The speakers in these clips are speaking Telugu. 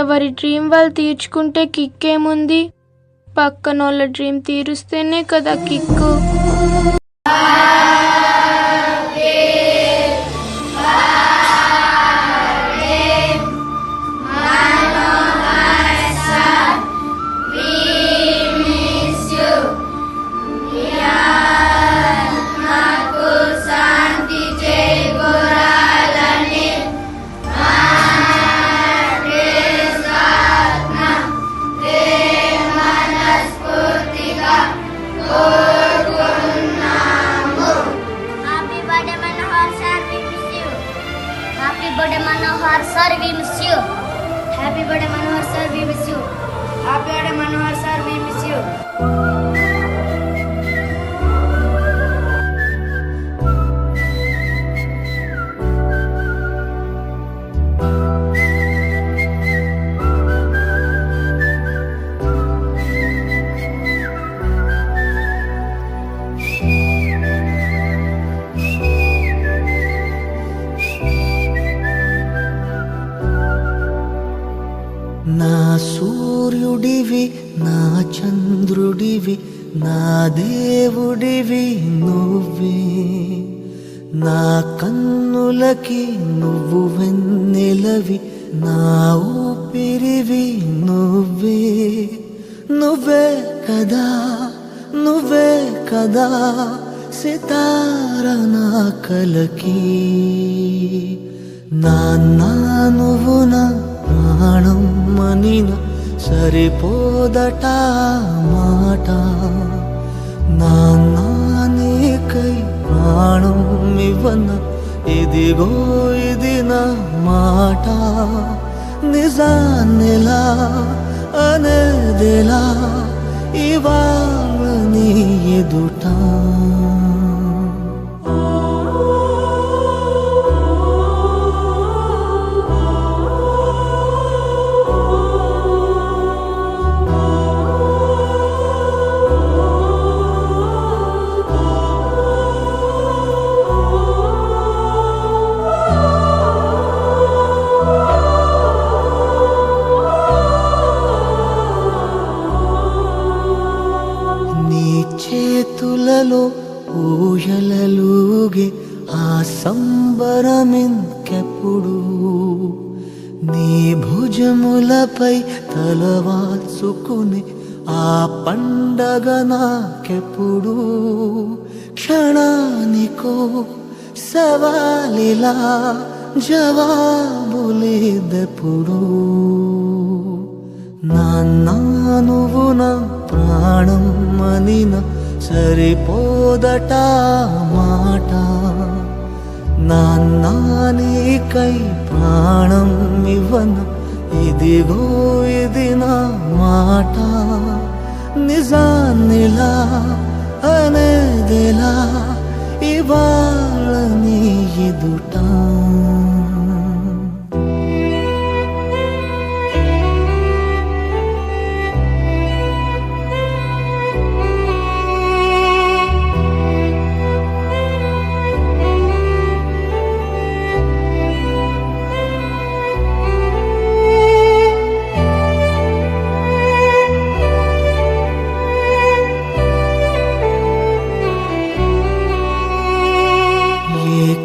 ఎవరి డ్రీమ్ వాళ్ళు తీర్చుకుంటే కిక్కేముంది, పక్కనోళ్ళ డ్రీమ్ తీరుస్తేనే కదా kick. Manohar sir, we miss you. Happy birthday Manohar sir, we miss you. Happy birthday Manohar sir, we miss you. నా సూర్యుడివి, నా చంద్రుడివి, నా దేవుడివి నువ్వే. నా కన్నులకి నువ్వు వెన్నెలవి, నా ఊపిరివి నువ్వే. నువ్వే కదా, నువ్వే కదా సితార నా కలకి. నాన్నా నువ్వు నా ప్రాణం మనిన సరిపోదట మాట. నాన్నా నీకై ప్రాణం ఇవ్వన, ఇదిగో ఇది నా మాట. నిజాన్నిలా అనేదిలా ఇవాళ నీ ఎదుట. చేతులలో ఊయలలుగే ఆ సంబరమింకెప్పుడు, నీ భుజములపై తలవాల్చుకుని ఆ పండగ నాకెప్పుడు. క్షణానికో సవాలిలా జవాబులేదెప్పుడు. నాన్నా నువ్వు నా ప్రాణం మనిన సరిపోదట మాట. నాన్నా నీకై ప్రాణం ఇవ్వన, ఇదిగో ఇది నా మాట. నిజాన్నిలా అనేదిలా ఇవాళ నీ ఎదుట.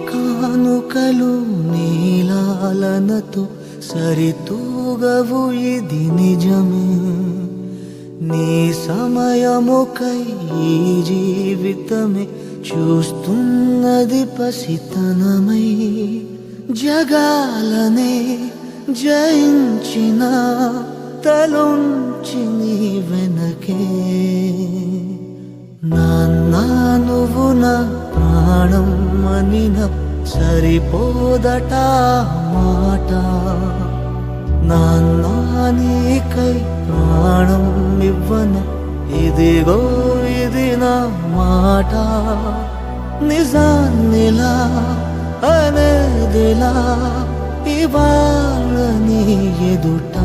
కానుకలు నీలాలనతో సరితూగవు, ఇది నిజమే. నీ సమయముకై ఈ జీవితమే చూస్తున్నది పసితనమై. జగాలనే జయించిన తలొంచి నీ వెనకే. నాన్నా నువ్వు నా ప్రాణం మనిన సరిపోదట మాట. నాన్నా నీకై ప్రాణం ఇవ్వన, ఇదిగో ఇది నా మాట. నిజాన్నిలా అనేదిలా ఇవాళ నీ ఎదుట.